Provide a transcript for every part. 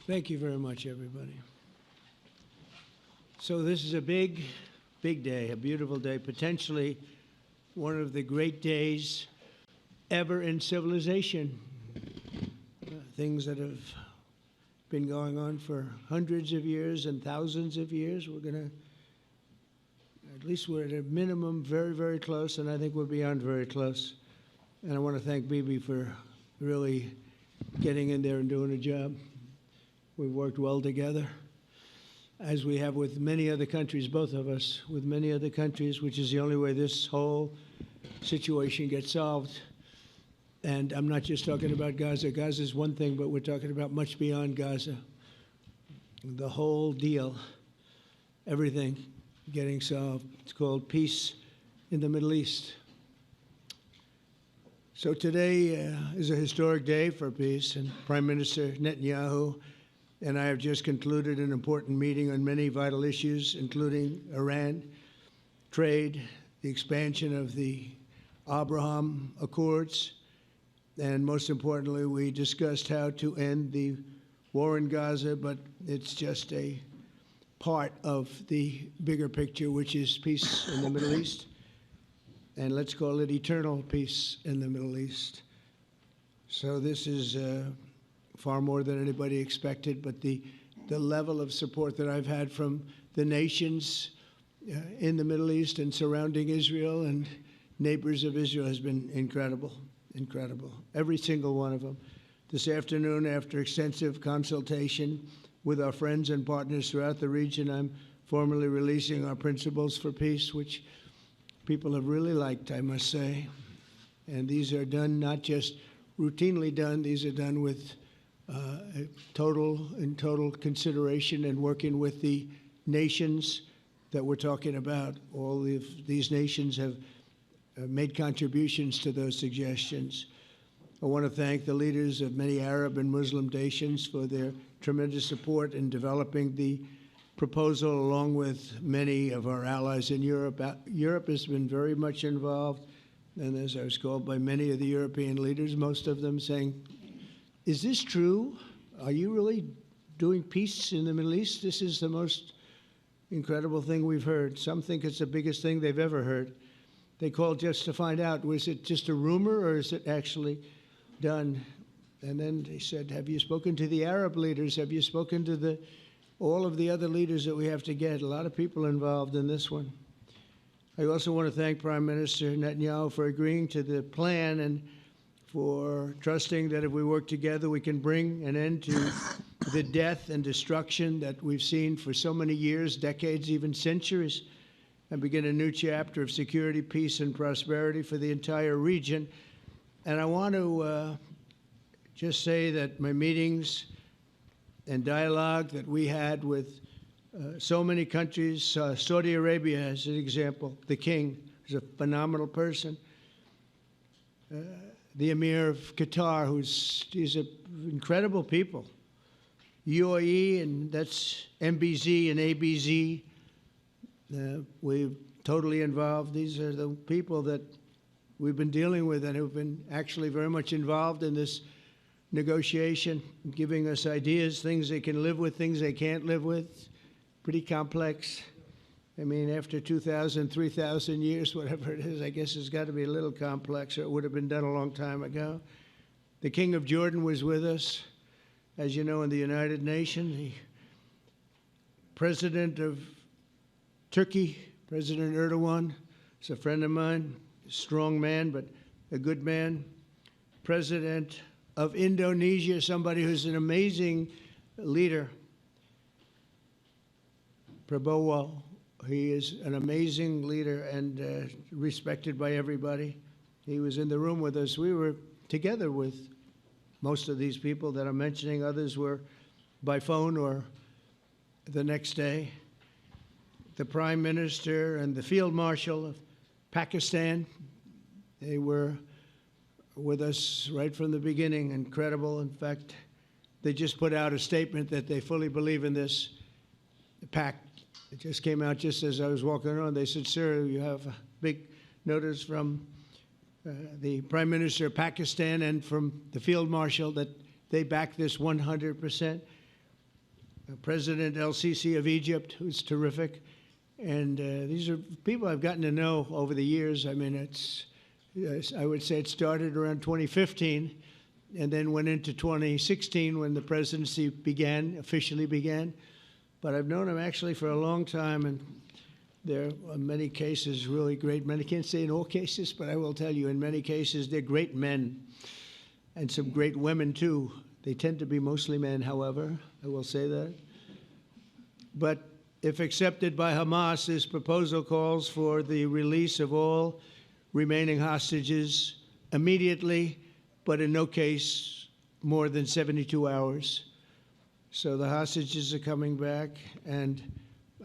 Thank you very much, everybody. So this is a big, big day, a beautiful day, potentially one of the great days ever in civilization. Things that have been going on for hundreds of years and thousands of years. We're going to, at least we're at a minimum very, very close, and I think we're beyond very close. And I want to thank Bibi for really getting in there and doing a job. We've worked well together, as we have with many other countries, both of us, with many other countries, which is the only way this whole situation gets solved. And I'm not just talking about Gaza. Gaza is one thing, but we're talking about much beyond Gaza. The whole deal, everything getting solved. It's called peace in the Middle East. So today is a historic day for peace, and Prime Minister Netanyahu and I have just concluded an important meeting on many vital issues, including Iran, trade, the expansion of the Abraham Accords, and most importantly, we discussed how to end the war in Gaza, but it's just a part of the bigger picture, which is peace in the Middle East, and let's call it eternal peace in the Middle East. So this is far more than anybody expected, but the level of support that I've had from the nations in the Middle East and surrounding Israel and neighbors of Israel has been incredible, incredible. Every single one of them. This afternoon, after extensive consultation with our friends and partners throughout the region, I'm formally releasing our principles for peace, which people have really liked, I must say. And these are done not just routinely done, these are done with total consideration and working with the nations that we're talking about. All of these nations have made contributions to those suggestions. I want to thank the leaders of many Arab and Muslim nations for their tremendous support in developing the proposal, along with many of our allies in Europe. Europe has been very much involved, and as I was called by many of the European leaders, most of them saying, is this true? Are you really doing peace in the Middle East? This is the most incredible thing we've heard. Some think it's the biggest thing they've ever heard. They called just to find out, was it just a rumor or is it actually done? And then they said, have you spoken to the Arab leaders? Have you spoken to all of the other leaders that we have to get? A lot of people involved in this one. I also want to thank Prime Minister Netanyahu for agreeing to the plan and for trusting that if we work together, we can bring an end to the death and destruction that we've seen for so many years, decades, even centuries, and begin a new chapter of security, peace, and prosperity for the entire region. And I want to just say that my meetings and dialogue that we had with so many countries, Saudi Arabia as an example, the king is a phenomenal person. The Emir of Qatar, he's an incredible people. UAE, and that's MBZ and ABZ. We're totally involved. These are the people that we've been dealing with and who've been actually very much involved in this negotiation, giving us ideas, things they can live with, things they can't live with. Pretty complex. I mean, after 2,000, 3,000 years, whatever it is, I guess it's got to be a little complex, or it would have been done a long time ago. The King of Jordan was with us, as you know, in the United Nations. The President of Turkey, President Erdogan, is a friend of mine, a strong man, but a good man. President of Indonesia, somebody who's an amazing leader, Prabowo. He is an amazing leader and respected by everybody. He was in the room with us. We were together with most of these people that I'm mentioning. Others were by phone or the next day. The Prime Minister and the Field Marshal of Pakistan, they were with us right from the beginning. Incredible. In fact, they just put out a statement that they fully believe in this pact. It just came out just as I was walking around. They said, sir, you have a big notice from the Prime Minister of Pakistan and from the Field Marshal that they back this 100%. President El-Sisi of Egypt, who's terrific. And these are people I've gotten to know over the years. I mean, I would say it started around 2015 and then went into 2016 when the presidency officially began. But I've known him actually for a long time, and there are in many cases really great men. I can't say in all cases, but I will tell you in many cases they're great men and some great women too. They tend to be mostly men, however, I will say that. But if accepted by Hamas, this proposal calls for the release of all remaining hostages immediately, but in no case more than 72 hours. So the hostages are coming back, and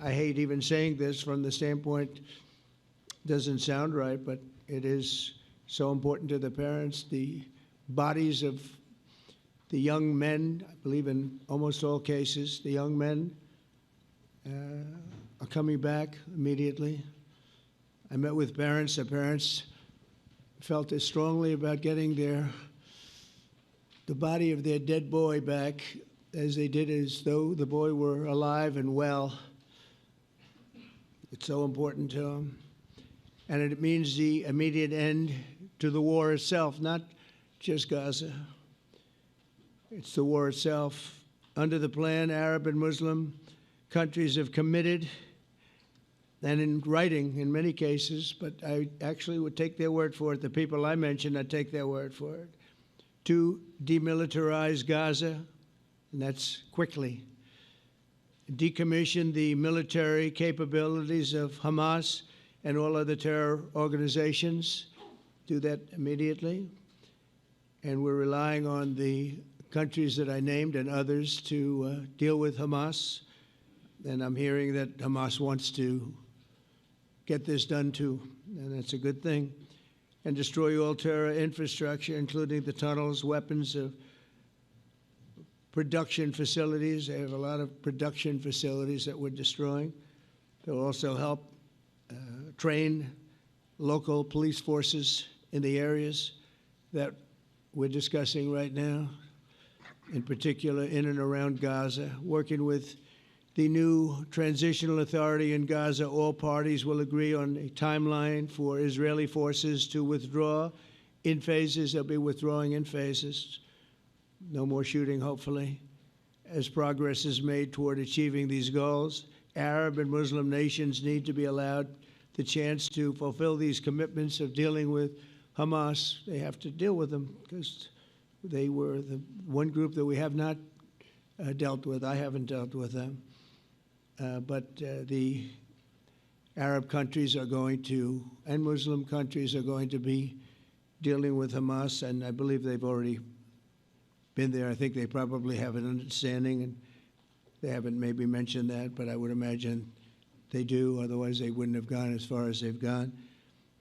I hate even saying this from the standpoint, doesn't sound right, but it is so important to the parents. The bodies of the young men, I believe in almost all cases, the young men are coming back immediately. I met with parents. The parents felt as strongly about getting the body of their dead boy back as they did as though the boy were alive and well. It's so important to them. And it means the immediate end to the war itself, not just Gaza. It's the war itself. Under the plan, Arab and Muslim countries have committed, and in writing in many cases, but I actually would take their word for it. The people I mentioned, I'd take their word for it, to demilitarize Gaza, and that's quickly. Decommission the military capabilities of Hamas and all other terror organizations. Do that immediately. And we're relying on the countries that I named and others to deal with Hamas. And I'm hearing that Hamas wants to get this done too, and that's a good thing. And destroy all terror infrastructure, including the tunnels, weapons, production facilities. They have a lot of production facilities that we're destroying. They'll also help train local police forces in the areas that we're discussing right now, in particular in and around Gaza, working with the new transitional authority in Gaza. All parties will agree on a timeline for Israeli forces to withdraw in phases. They'll be withdrawing in phases. No more shooting, hopefully. As progress is made toward achieving these goals, Arab and Muslim nations need to be allowed the chance to fulfill these commitments of dealing with Hamas. They have to deal with them because they were the one group that we have not dealt with. I haven't dealt with them. But the Arab countries are going to, and Muslim countries are going to be dealing with Hamas, and I believe they've already been there. I think they probably have an understanding, and they haven't maybe mentioned that, but I would imagine they do, otherwise they wouldn't have gone as far as they've gone.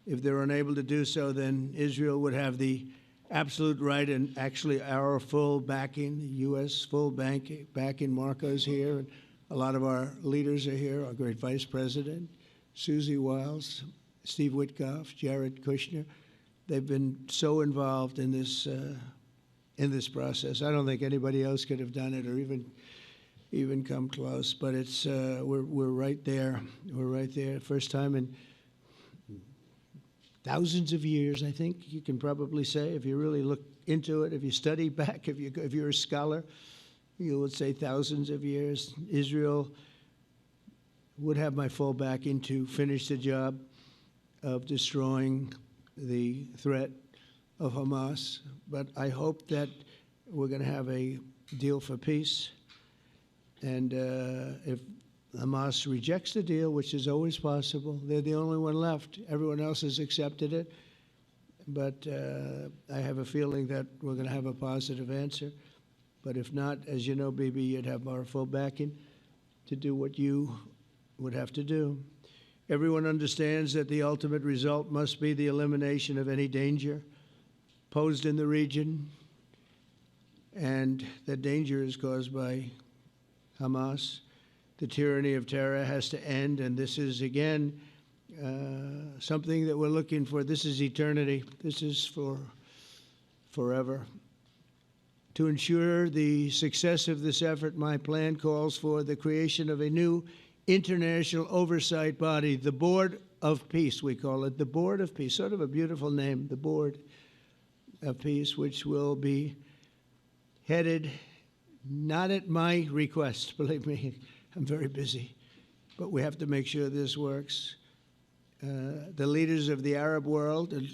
If they're unable to do so, then Israel would have the absolute right and actually our full backing, the U.S. full backing. Marco's here, and a lot of our leaders are here, our great Vice President, Susie Wiles, Steve Witkoff, Jared Kushner. They've been so involved in this process. I don't think anybody else could have done it or even come close, but it's we're right there. We're right there. First time in thousands of years, I think you can probably say, if you really look into it, if you study back, if you're a scholar, you would say thousands of years. Israel would have my full backing to finish the job of destroying the threat of Hamas. But I hope that we're going to have a deal for peace. And if Hamas rejects the deal, which is always possible, they're the only one left. Everyone else has accepted it. But I have a feeling that we're going to have a positive answer. But if not, as you know, Bibi, you'd have our full backing to do what you would have to do. Everyone understands that the ultimate result must be the elimination of any danger posed in the region, and that danger is caused by Hamas. The tyranny of terror has to end, and this is, again, something that we're looking for. This is eternity. This is for forever. To ensure the success of this effort, my plan calls for the creation of a new international oversight body, the Board of Peace, we call it, the Board of Peace, sort of a beautiful name, the Board of Peace, which will be headed, not at my request, believe me, I'm very busy, but we have to make sure this works. The leaders of the Arab world and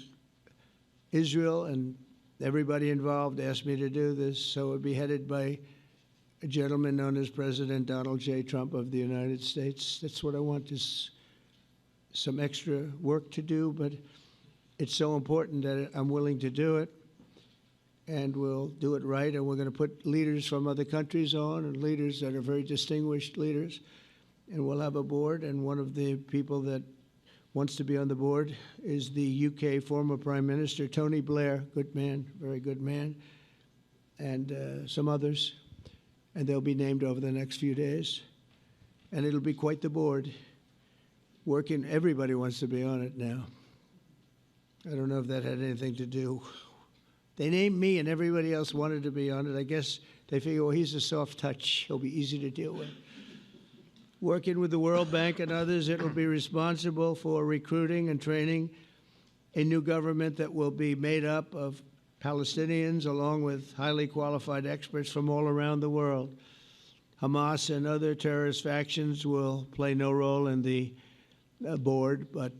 Israel and everybody involved asked me to do this, so it would be headed by a gentleman known as President Donald J. Trump of the United States. That's what I want, is some extra work to do, but it's so important that I'm willing to do it, and we'll do it right, and we're going to put leaders from other countries on, and leaders that are very distinguished leaders, and we'll have a board, and one of the people that wants to be on the board is the UK former Prime Minister, Tony Blair, good man, very good man, and some others, and they'll be named over the next few days, and it'll be quite the board. Working, everybody wants to be on it now. I don't know if that had anything to do. They named me and everybody else wanted to be on it. I guess they figure, well, he's a soft touch. He'll be easy to deal with. Working with the World Bank and others, it will be responsible for recruiting and training a new government that will be made up of Palestinians along with highly qualified experts from all around the world. Hamas and other terrorist factions will play no role in the board, but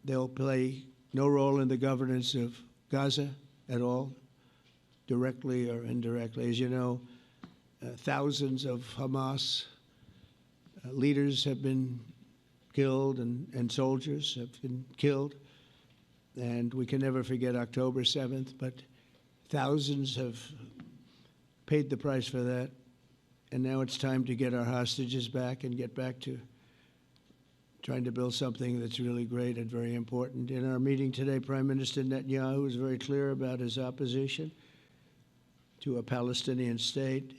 they'll play no role in the governance of Gaza at all, directly or indirectly. As you know, thousands of Hamas leaders have been killed and soldiers have been killed. And we can never forget October 7th, but thousands have paid the price for that. And now it's time to get our hostages back and get back to trying to build something that's really great and very important. In our meeting today, Prime Minister Netanyahu was very clear about his opposition to a Palestinian state.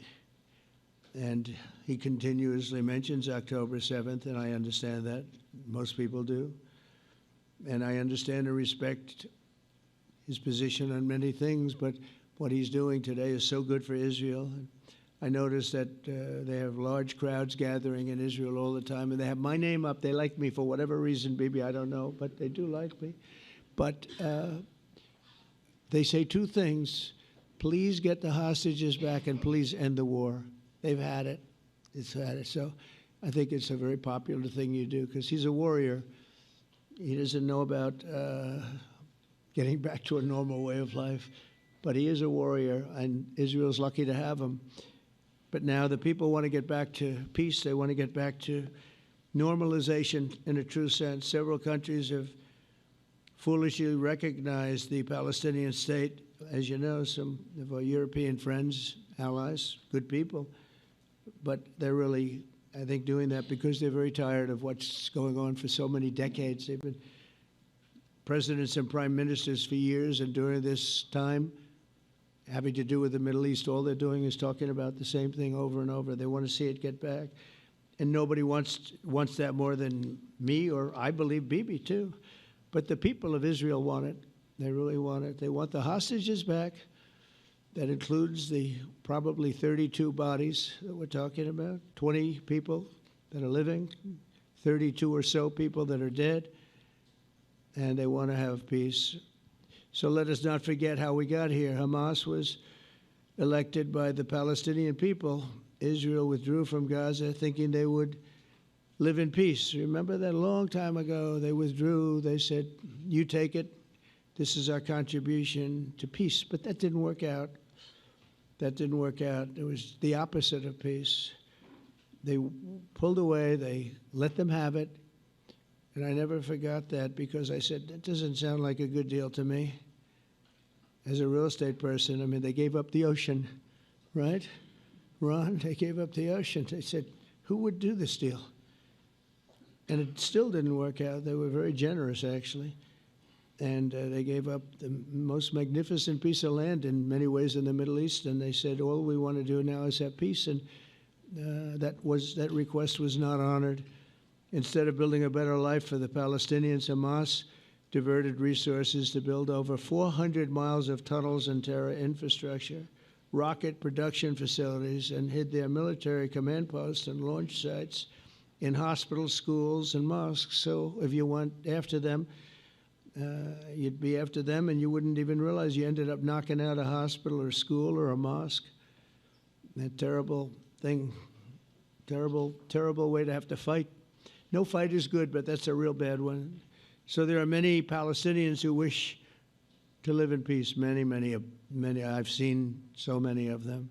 And he continuously mentions October 7th, and I understand that. Most people do. And I understand and respect his position on many things, but what he's doing today is so good for Israel. I noticed that they have large crowds gathering in Israel all the time, and they have my name up. They like me for whatever reason, Bibi, I don't know, but they do like me. But they say two things: please get the hostages back and please end the war. They've had it. It's had it. So I think it's a very popular thing you do, because he's a warrior. He doesn't know about getting back to a normal way of life, but he is a warrior, and Israel's lucky to have him. But now the people want to get back to peace. They want to get back to normalization in a true sense. Several countries have foolishly recognized the Palestinian state. As you know, some of our European friends, allies, good people, but they're really, I think, doing that because they're very tired of what's going on for so many decades. They've been presidents and prime ministers for years, and during this time, having to do with the Middle East, all they're doing is talking about the same thing over and over. They want to see it get back. And nobody wants that more than me, or I believe Bibi too. But the people of Israel want it. They really want it. They want the hostages back. That includes the probably 32 bodies that we're talking about, 20 people that are living, 32 or so people that are dead, and they want to have peace. So let us not forget how we got here. Hamas was elected by the Palestinian people. Israel withdrew from Gaza thinking they would live in peace. Remember that a long time ago, they withdrew. They said, you take it. This is our contribution to peace. But that didn't work out. That didn't work out. It was the opposite of peace. They pulled away. They let them have it. And I never forgot that, because I said, that doesn't sound like a good deal to me. As a real estate person, I mean, they gave up the ocean, right? Ron, they gave up the ocean. They said, who would do this deal? And it still didn't work out. They were very generous, actually. And they gave up the most magnificent piece of land in many ways in the Middle East. And they said, all we want to do now is have peace. And that request was not honored. Instead of building a better life for the Palestinians, Hamas diverted resources to build over 400 miles of tunnels and terror infrastructure, rocket production facilities and hid their military command posts and launch sites in hospitals, schools, and mosques. So if you went after them, you'd be after them, and you wouldn't even realize you ended up knocking out a hospital or a school or a mosque. That terrible thing, terrible way to have to fight. No fight is good, but that's a real bad one. So there are many Palestinians who wish to live in peace. Many. I've seen so many of them,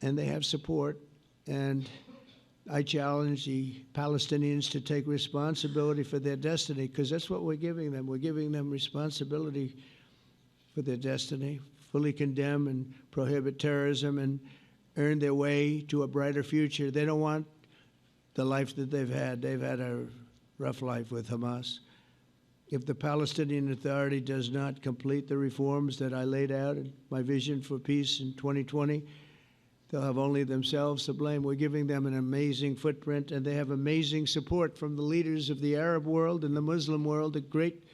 and they have support. And I challenge the Palestinians to take responsibility for their destiny, because that's what we're giving them. We're giving them responsibility for their destiny, fully condemn and prohibit terrorism and earn their way to a brighter future. They don't want the life that they've had. They've had a rough life with Hamas. If the Palestinian Authority does not complete the reforms that I laid out in my vision for peace in 2020, they'll have only themselves to blame. We're giving them an amazing footprint, and they have amazing support from the leaders of the Arab world and the Muslim world, the great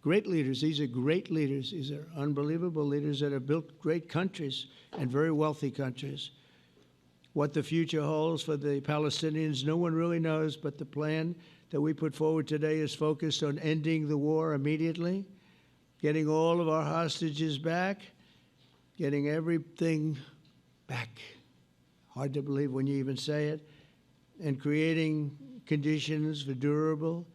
leaders. These are great leaders. These are unbelievable leaders that have built great countries and very wealthy countries. What the future holds for the Palestinians, no one really knows, but the plan that we put forward today is focused on ending the war immediately, getting all of our hostages back, getting everything back. Hard to believe when you even say it, and creating conditions for durable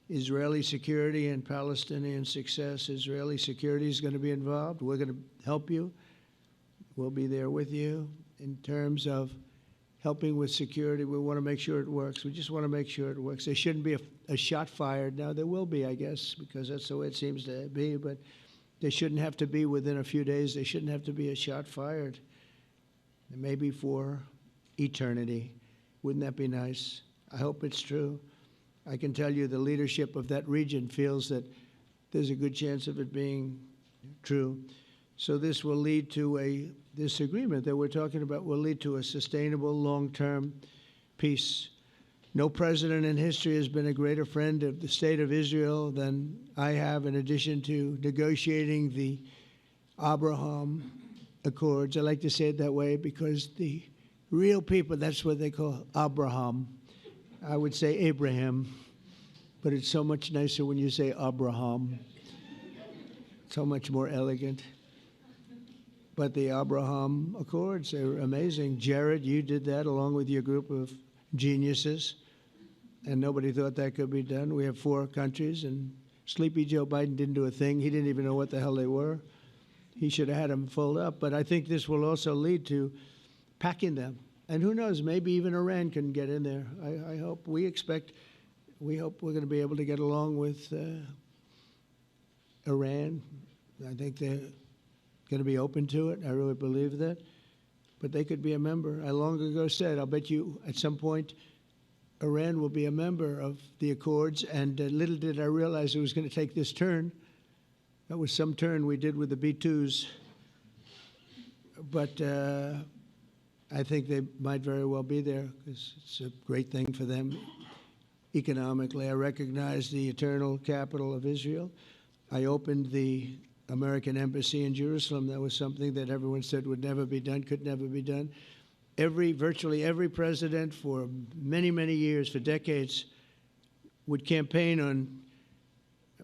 Israeli security and Palestinian success. Israeli security is going to be involved. We're going to help you. We'll be there with you in terms of helping with security. We want to make sure it works. We just want to make sure it works. There shouldn't be a shot fired. Now, there will be, I guess, because that's the way it seems to be, but there shouldn't have to be within a few days. There shouldn't have to be a shot fired. Maybe for eternity. Wouldn't that be nice? I hope it's true. I can tell you the leadership of that region feels that there's a good chance of it being true. So this will lead to this agreement that we're talking about will lead to a sustainable long-term peace. No president in history has been a greater friend of the state of Israel than I have, in addition to negotiating the Abraham Accords. I like to say it that way because the real people, that's what they call Abraham. I would say Abraham, but it's so much nicer when you say Abraham. So much more elegant. But the Abraham Accords are amazing. Jared, you did that along with your group of geniuses, and nobody thought that could be done. We have 4 countries, and Sleepy Joe Biden didn't do a thing. He didn't even know what the hell they were. He should have had them fold up. But I think this will also lead to packing them. And who knows, maybe even Iran can get in there. I hope, we hope we're going to be able to get along with Iran. I think they're going to be open to it. I really believe that. But they could be a member. I long ago said, I'll bet you at some point Iran will be a member of the Accords. And little did I realize it was going to take this turn. That was some turn we did with the B-2s. But I think they might very well be there because it's a great thing for them economically. I recognize the eternal capital of Israel. I opened the American embassy in Jerusalem. That was something that everyone said would never be done, could never be done. Virtually every president for many, many years, for decades, would campaign on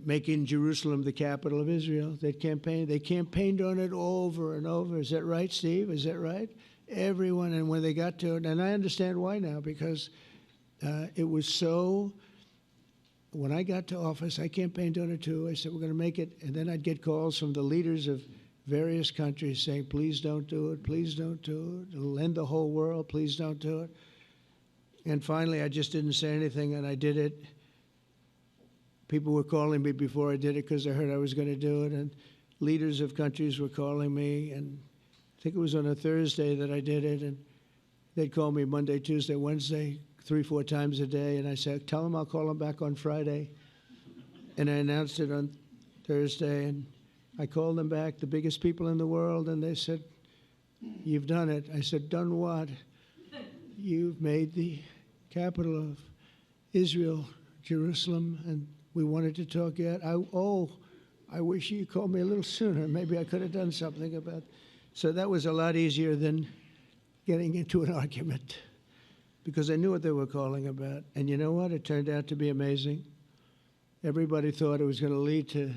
making Jerusalem the capital of Israel. They campaigned on it over and over. Is that right, Steve? Is that right? Everyone, and when they got to it, and I understand why now, because it was so, when I got to office, I campaigned on it too. I said, we're going to make it, and then I'd get calls from the leaders of various countries saying, please don't do it, please don't do it. It'll end the whole world, please don't do it. And finally, I just didn't say anything, and I did it. People were calling me before I did it because they heard I was going to do it, and leaders of countries were calling me, and I think it was on a Thursday that I did it, and they'd call me Monday, Tuesday, Wednesday, 3-4 times a day, and I said, tell them I'll call them back on Friday. And I announced it on Thursday, and I called them back, the biggest people in the world, and they said, you've done it. I said, done what? You've made the capital of Israel, Jerusalem, and we wanted to talk yet. I wish you called me a little sooner. Maybe I could have done something about So that was a lot easier than getting into an argument, because I knew what they were calling about. And you know what? It turned out to be amazing. Everybody thought it was going to lead to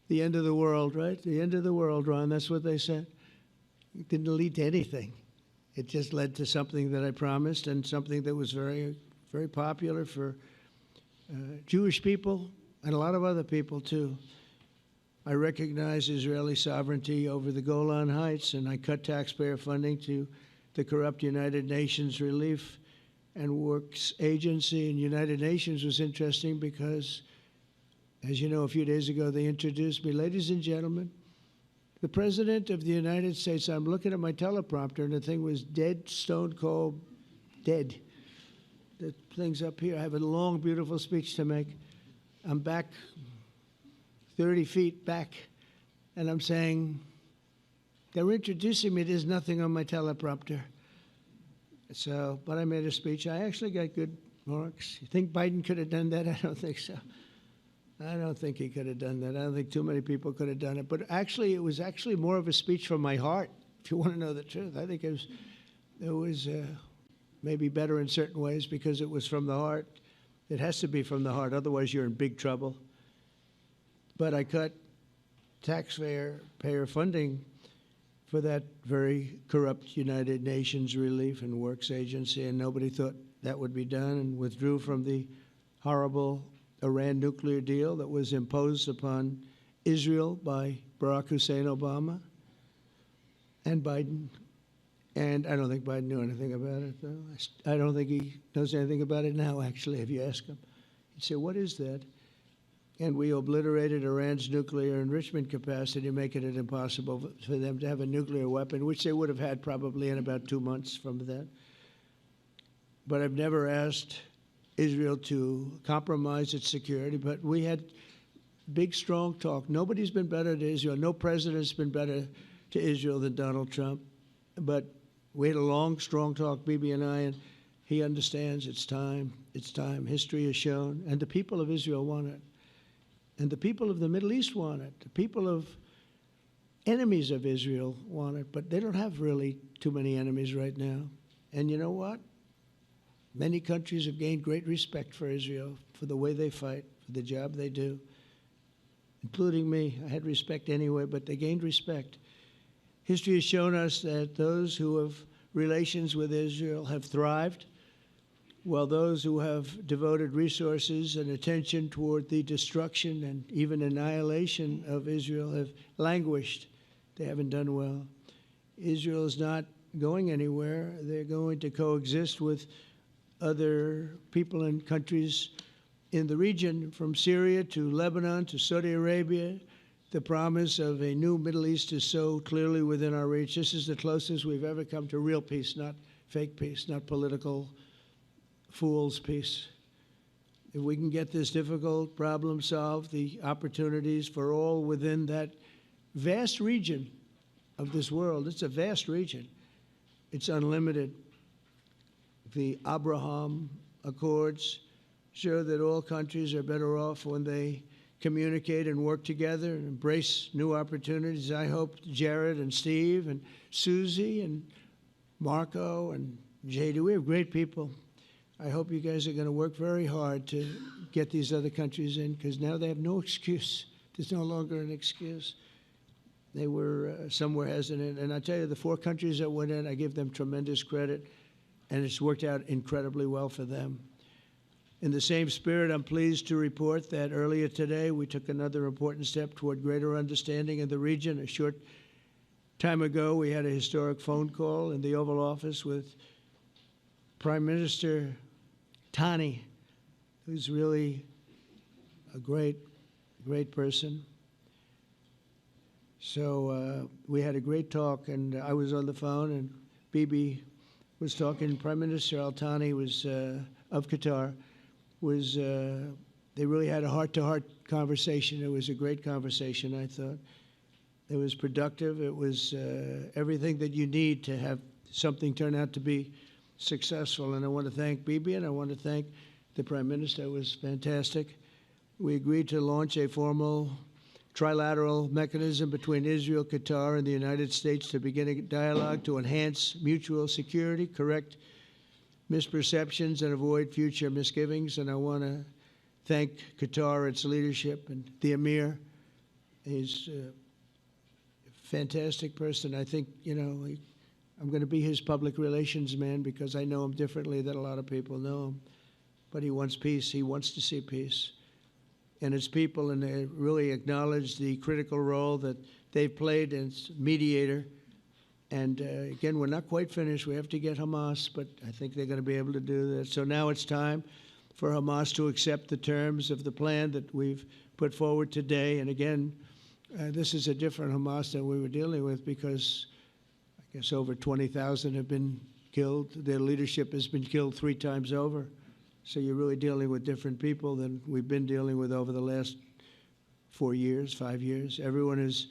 the end of the world, right? The end of the world, Ron, that's what they said. It didn't lead to anything. It just led to something that I promised, and something that was very, very popular for Jewish people and a lot of other people, too. I recognize Israeli sovereignty over the Golan Heights, and I cut taxpayer funding to the corrupt United Nations Relief and Works Agency. And United Nations was interesting because, as you know, a few days ago they introduced me. Ladies and gentlemen, the President of the United States. I'm looking at my teleprompter, and the thing was dead, stone cold, dead. The thing's up here. I have a long, beautiful speech to make. I'm back 30 feet back, and I'm saying, they're introducing me. There's nothing on my teleprompter. So, but I made a speech. I actually got good marks. You think Biden could have done that? I don't think so. I don't think he could have done that. I don't think too many people could have done it. But actually, it was actually more of a speech from my heart, if you want to know the truth. I think it was maybe better in certain ways because it was from the heart. It has to be from the heart. Otherwise, you're in big trouble. But I cut taxpayer funding for that very corrupt United Nations Relief and Works Agency, and nobody thought that would be done, and withdrew from the horrible Iran nuclear deal that was imposed upon Israel by Barack Hussein Obama and Biden. And I don't think Biden knew anything about it, though. I don't think he knows anything about it now, actually, if you ask him. He'd say, what is that? And we obliterated Iran's nuclear enrichment capacity, making it impossible for them to have a nuclear weapon, which they would have had probably in about 2 months from that. But I've never asked Israel to compromise its security, but we had big, strong talk. Nobody's been better to Israel. No president's been better to Israel than Donald Trump. But we had a long, strong talk, Bibi and I, and he understands it's time. It's time. History has shown. And the people of Israel want it. And the people of the Middle East want it. The people of enemies of Israel want it. But they don't have really too many enemies right now. And you know what? Many countries have gained great respect for Israel, for the way they fight, for the job they do, including me. I had respect anyway, but they gained respect. History has shown us that those who have relations with Israel have thrived, while those who have devoted resources and attention toward the destruction and even annihilation of Israel have languished. They haven't done well. Israel is not going anywhere. They're going to coexist with other people and countries in the region, from Syria to Lebanon to Saudi Arabia. The promise of a new Middle East is so clearly within our reach. This is the closest we've ever come to real peace, not fake peace, not political fool's peace. If we can get this difficult problem solved, the opportunities for all within that vast region of this world, it's a vast region, it's unlimited. The Abraham Accords show that all countries are better off when they communicate and work together and embrace new opportunities. I hope Jared and Steve and Susie and Marco and JD, we have great people. I hope you guys are going to work very hard to get these other countries in, because now they have no excuse. There's no longer an excuse. They were somewhere hesitant. And I tell you, the 4 countries that went in, I give them tremendous credit. And it's worked out incredibly well for them. In the same spirit, I'm pleased to report that earlier today, we took another important step toward greater understanding in the region. A short time ago, we had a historic phone call in the Oval Office with Prime Minister Tani, who's really a great, great person. So we had a great talk, and I was on the phone, and Bibi was talking. Prime Minister Al-Thani was of Qatar. They really had a heart-to-heart conversation. It was a great conversation, I thought. It was productive. It was everything that you need to have something turn out to be successful. And I want to thank Bibi, and I want to thank the Prime Minister. It was fantastic. We agreed to launch a formal trilateral mechanism between Israel, Qatar, and the United States to begin a dialogue to enhance mutual security, correct misperceptions, and avoid future misgivings. And I want to thank Qatar, its leadership, and the Emir. He's a fantastic person. I think, you know, I'm going to be his public relations man because I know him differently than a lot of people know him. But he wants peace. He wants to see peace. And his people, and they really acknowledge the critical role that they've played as mediator. And again, we're not quite finished. We have to get Hamas, but I think they're going to be able to do that. So now it's time for Hamas to accept the terms of the plan that we've put forward today. And again, this is a different Hamas than we were dealing with because I guess over 20,000 have been killed. Their leadership has been killed 3 times over. So you're really dealing with different people than we've been dealing with over the last 4 years, 5 years. Everyone has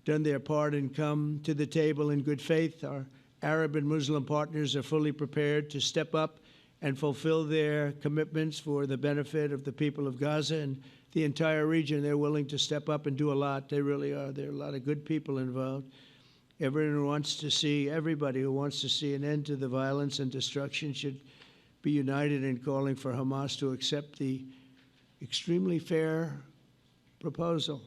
done their part and come to the table in good faith. Our Arab and Muslim partners are fully prepared to step up and fulfill their commitments for the benefit of the people of Gaza and the entire region. They're willing to step up and do a lot. They really are. There are a lot of good people involved. Everybody who wants to see an end to the violence and destruction should be united in calling for Hamas to accept the extremely fair proposal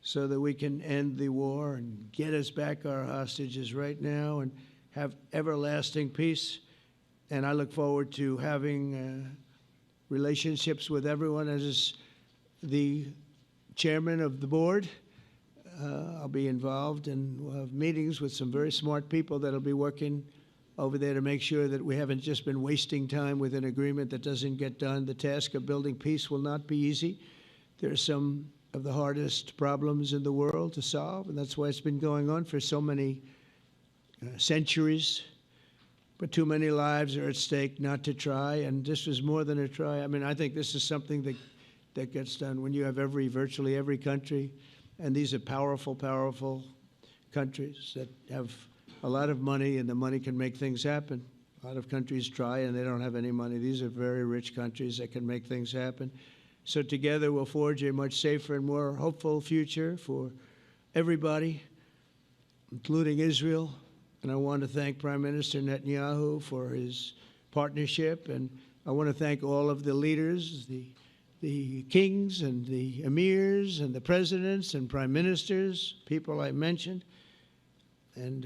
so that we can end the war and get us back our hostages right now and have everlasting peace. And I look forward to having relationships with everyone. As the chairman of the board, I'll be involved, and we'll have meetings with some very smart people that'll be working over there to make sure that we haven't just been wasting time with an agreement that doesn't get done. The task of building peace will not be easy. There are some of the hardest problems in the world to solve, and that's why it's been going on for so many centuries. But too many lives are at stake not to try, and this was more than a try. I mean, I think this is something that gets done when you have virtually every country, and these are powerful, powerful countries that have a lot of money, and the money can make things happen. A lot of countries try, and they don't have any money. These are very rich countries that can make things happen. So together we'll forge a much safer and more hopeful future for everybody, including Israel. And I want to thank Prime Minister Netanyahu for his partnership. And I want to thank all of the leaders, the kings and the emirs and the presidents and prime ministers, people I mentioned. And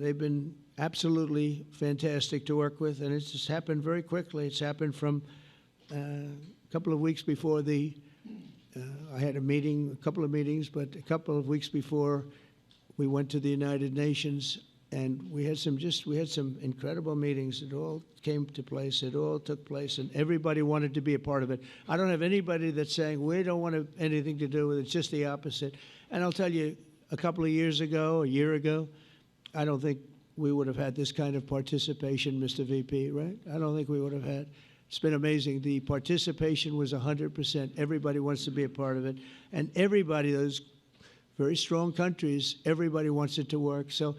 they've been absolutely fantastic to work with. And it's just happened very quickly. It's happened from a couple of weeks before I had a couple of meetings, but a couple of weeks before we went to the United Nations. And we had some incredible meetings. It all came to place. It all took place, and everybody wanted to be a part of it. I don't have anybody that's saying we don't want anything to do with it. It's just the opposite. And I'll tell you, a couple of years ago, a year ago, I don't think we would have had this kind of participation, Mr. VP, right? I don't think we would have had. It's been amazing. The participation was 100%. Everybody wants to be a part of it. And everybody, those very strong countries, everybody wants it to work. So,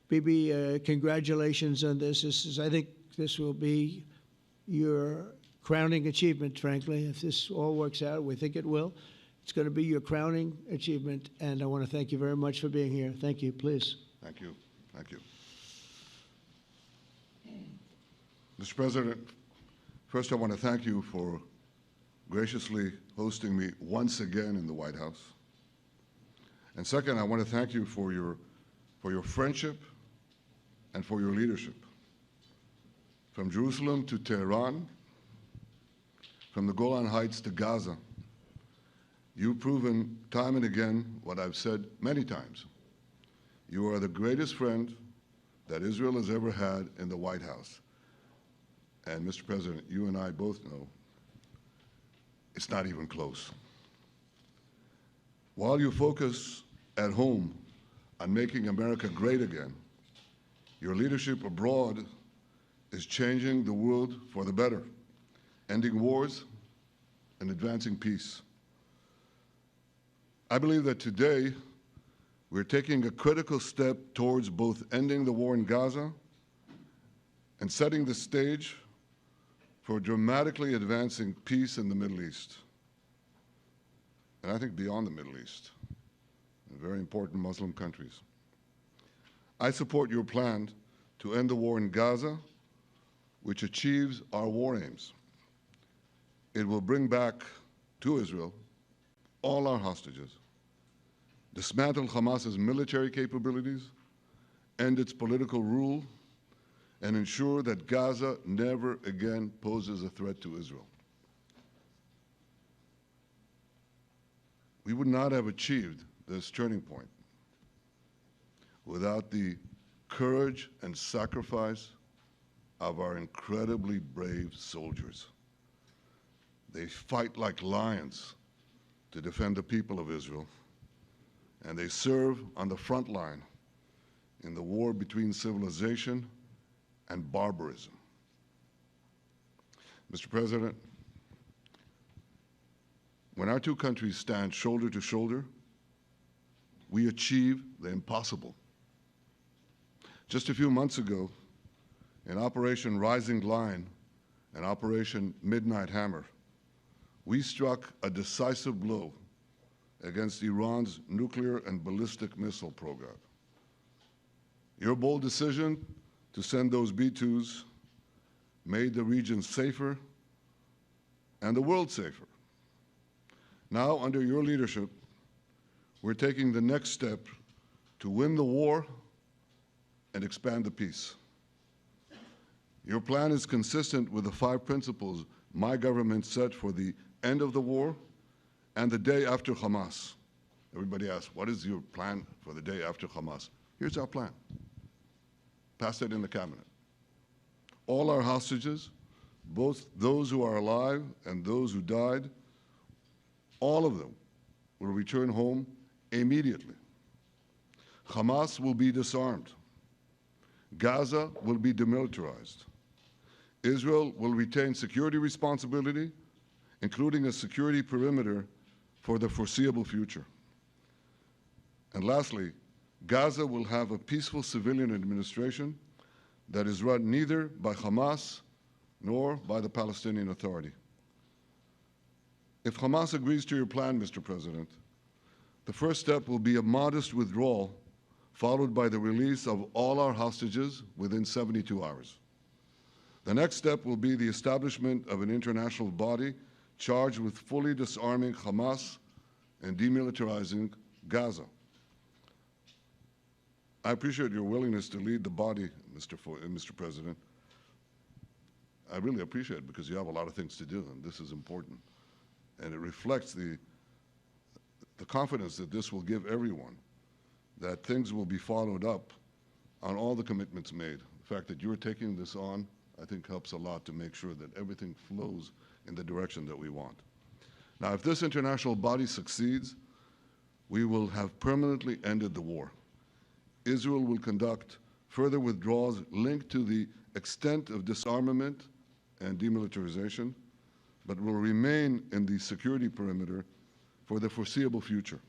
Bibi, congratulations on this. I think this will be your crowning achievement, frankly. If this all works out, we think it will. It's going to be your crowning achievement, and I want to thank you very much for being here. Thank you. Please. Thank you. Thank you. Mr. President, first I want to thank you for graciously hosting me once again in the White House. And second, I want to thank you for your friendship and for your leadership. From Jerusalem to Tehran, from the Golan Heights to Gaza, you've proven time and again what I've said many times. You are the greatest friend that Israel has ever had in the White House. And Mr. President, you and I both know it's not even close. While you focus at home on making America great again, your leadership abroad is changing the world for the better, ending wars and advancing peace. I believe that today we're taking a critical step towards both ending the war in Gaza and setting the stage for dramatically advancing peace in the Middle East, and I think beyond the Middle East. in very important Muslim countries. I support your plan to end the war in Gaza, which achieves our war aims. It will bring back to Israel all our hostages, dismantle Hamas's military capabilities, end its political rule, and ensure that Gaza never again poses a threat to Israel. We would not have achieved this turning point without the courage and sacrifice of our incredibly brave soldiers. They fight like lions to defend the people of Israel, and they serve on the front line in the war between civilization and barbarism. Mr. President, when our two countries stand shoulder to shoulder, we achieve the impossible. Just a few months ago, in Operation Rising Lion and Operation Midnight Hammer, we struck a decisive blow against Iran's nuclear and ballistic missile program. Your bold decision to send those B-2s made the region safer and the world safer. Now, under your leadership, we're taking the next step to win the war and expand the peace. Your plan is consistent with the 5 principles my government set for the end of the war and the day after Hamas. Everybody asks, what is your plan for the day after Hamas? Here's our plan. Pass it in the cabinet. All our hostages, both those who are alive and those who died, all of them will return home immediately. Hamas will be disarmed. Gaza will be demilitarized. Israel will retain security responsibility, including a security perimeter for the foreseeable future. And lastly, Gaza will have a peaceful civilian administration that is run neither by Hamas nor by the Palestinian Authority. If Hamas agrees to your plan, Mr. President, the first step will be a modest withdrawal, followed by the release of all our hostages within 72 hours. The next step will be the establishment of an international body charged with fully disarming Hamas and demilitarizing Gaza. I appreciate your willingness to lead the body, Mr. President. I really appreciate it because you have a lot of things to do, and this is important. And it reflects the confidence that this will give everyone, that things will be followed up on all the commitments made. The fact that you're taking this on, I think, helps a lot to make sure that everything flows in the direction that we want. Now, if this international body succeeds, we will have permanently ended the war. Israel will conduct further withdrawals linked to the extent of disarmament and demilitarization, but will remain in the security perimeter for the foreseeable future.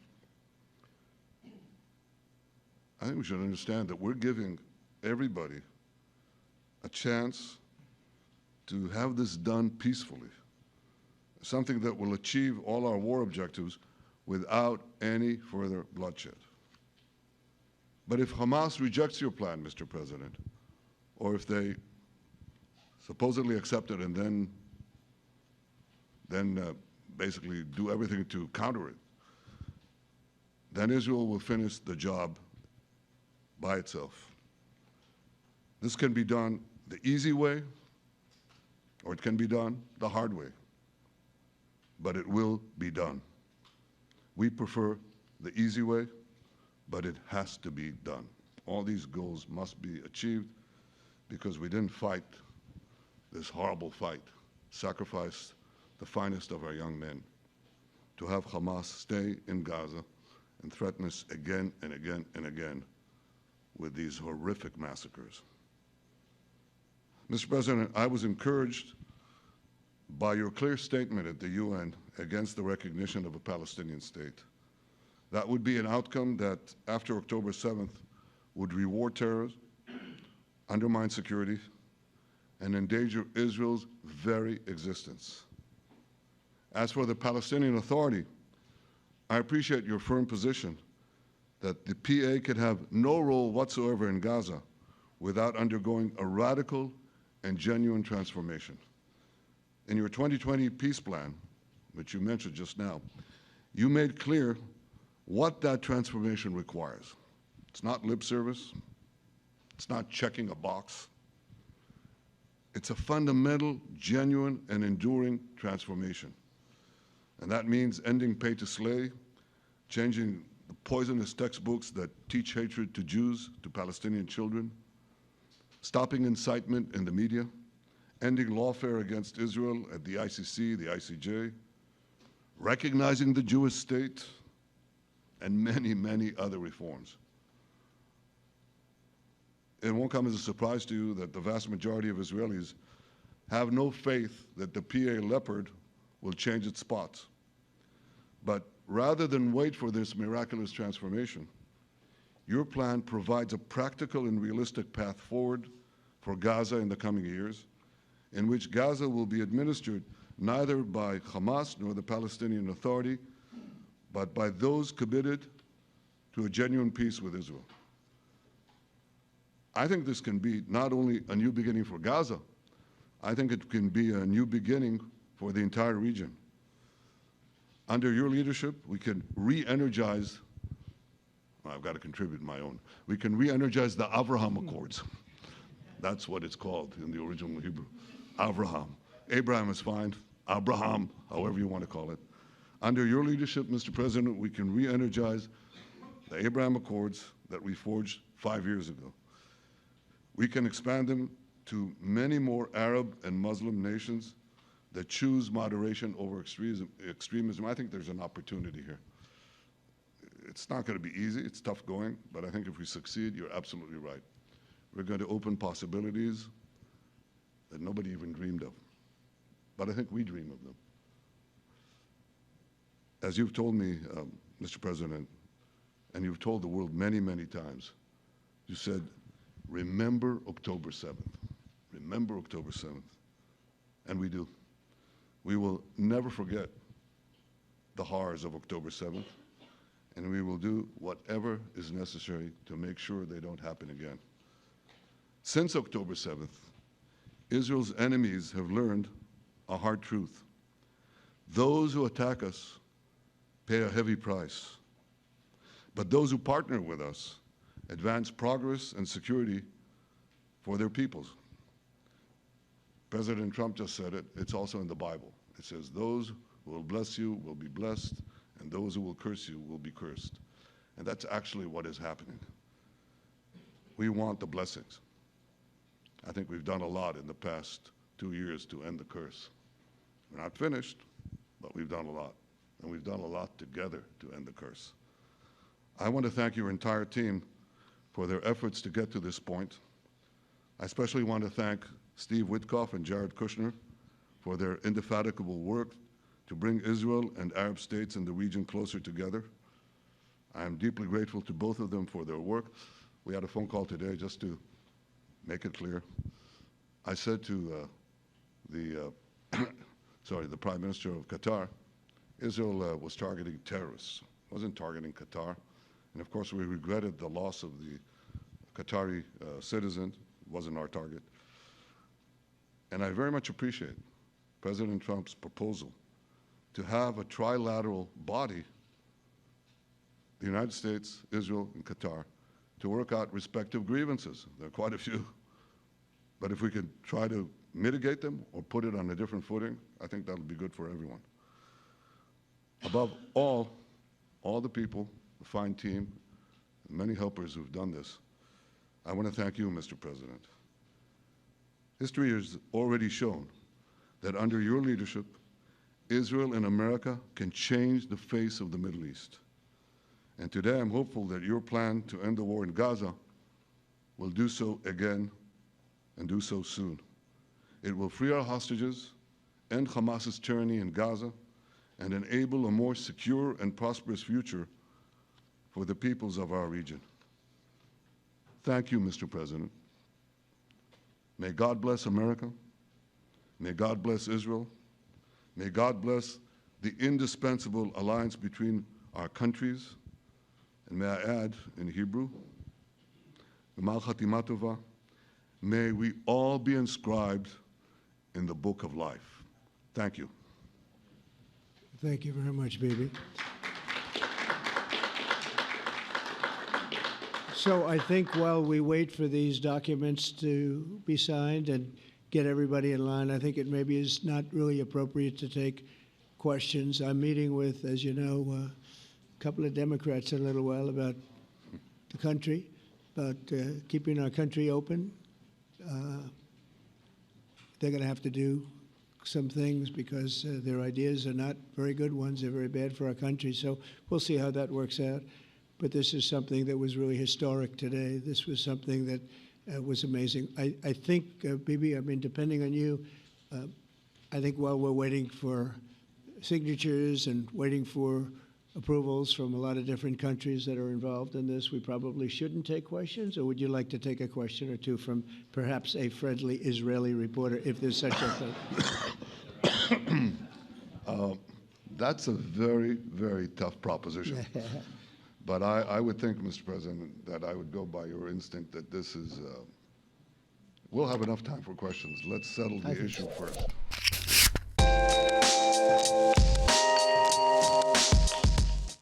I think we should understand that we're giving everybody a chance to have this done peacefully, something that will achieve all our war objectives without any further bloodshed. But if Hamas rejects your plan, Mr. President, or if they supposedly accept it and then basically do everything to counter it, then Israel will finish the job by itself. This can be done the easy way, or it can be done the hard way, but it will be done. We prefer the easy way, but it has to be done. All these goals must be achieved because we didn't fight this horrible fight, sacrifice the finest of our young men to have Hamas stay in Gaza and threaten us again and again and again with these horrific massacres. Mr. President, I was encouraged by your clear statement at the UN against the recognition of a Palestinian state. That would be an outcome that, after October 7th, would reward terrorism, undermine security, and endanger Israel's very existence. As for the Palestinian Authority, I appreciate your firm position that the PA could have no role whatsoever in Gaza without undergoing a radical and genuine transformation. In your 2020 peace plan, which you mentioned just now, you made clear what that transformation requires. It's not lip service. It's not checking a box. It's a fundamental, genuine, and enduring transformation. And that means ending pay to slay, changing the poisonous textbooks that teach hatred to Jews, to Palestinian children, stopping incitement in the media, ending lawfare against Israel at the ICC, the ICJ, recognizing the Jewish state, and many, many other reforms. It won't come as a surprise to you that the vast majority of Israelis have no faith that the PA Leopard will change its spots. But rather than wait for this miraculous transformation, your plan provides a practical and realistic path forward for Gaza in the coming years, in which Gaza will be administered neither by Hamas nor the Palestinian Authority, but by those committed to a genuine peace with Israel. I think this can be not only a new beginning for Gaza, I think it can be a new beginning for the entire region. Under your leadership, we can re-energize, well, I've got to contribute my own, we can re-energize the Abraham Accords. That's what it's called in the original Hebrew, Abraham. Abraham is fine, Abraham, however you want to call it. Under your leadership, Mr. President, we can re-energize the Abraham Accords that we forged 5 years ago. We can expand them to many more Arab and Muslim nations that choose moderation over extremism. I think there's an opportunity here. It's not going to be easy. It's tough going. But I think if we succeed, you're absolutely right. We're going to open possibilities that nobody even dreamed of. But I think we dream of them. As you've told me, Mr. President, and you've told the world many, many times, you said, remember October 7th. Remember October 7th. And we do. We will never forget the horrors of October 7th, and we will do whatever is necessary to make sure they don't happen again. Since October 7th, Israel's enemies have learned a hard truth. Those who attack us pay a heavy price, but those who partner with us advance progress and security for their peoples. President Trump just said it. It's also in the Bible. It says, those who will bless you will be blessed, and those who will curse you will be cursed. And that's actually what is happening. We want the blessings. I think we've done a lot in the past 2 years to end the curse. We're not finished, but we've done a lot. And we've done a lot together to end the curse. I want to thank your entire team for their efforts to get to this point. I especially want to thank Steve Witkoff and Jared Kushner for their indefatigable work to bring Israel and Arab states in the region closer together. I am deeply grateful to both of them for their work. We had a phone call today just to make it clear. I said to the Prime Minister of Qatar, Israel was targeting terrorists, wasn't targeting Qatar. And of course, we regretted the loss of the Qatari citizen, wasn't our target. And I very much appreciate President Trump's proposal to have a trilateral body, the United States, Israel, and Qatar, to work out respective grievances. There are quite a few. But if we could try to mitigate them or put it on a different footing, I think that'll be good for everyone. Above all the people, the fine team, and many helpers who've done this, I want to thank you, Mr. President. History has already shown that under your leadership, Israel and America can change the face of the Middle East. And today I'm hopeful that your plan to end the war in Gaza will do so again and do so soon. It will free our hostages, end Hamas's tyranny in Gaza, and enable a more secure and prosperous future for the peoples of our region. Thank you, Mr. President. May God bless America. May God bless Israel. May God bless the indispensable alliance between our countries, And may I add, in Hebrew, G'mar Chatima Tova, may we all be inscribed in the book of life. Thank you. Thank you very much, Bibi. So I think while we wait for these documents to be signed and get everybody in line, I think it maybe is not really appropriate to take questions. I'm meeting with, as you know, a couple of Democrats in a little while about the country, about keeping our country open. They're going to have to do some things because their ideas are not very good ones. They're very bad for our country. So we'll see how that works out. But this is something that was really historic today. This was something that was amazing. I think, Bibi, I mean, depending on you, I think while we're waiting for signatures and waiting for approvals from a lot of different countries that are involved in this, we probably shouldn't take questions? Or would you like to take a question or two from perhaps a friendly Israeli reporter, if there's such a thing? That's a very, very tough proposition. But I would think, Mr. President, that I would go by your instinct that this is, we'll have enough time for questions. Let's settle the issue first.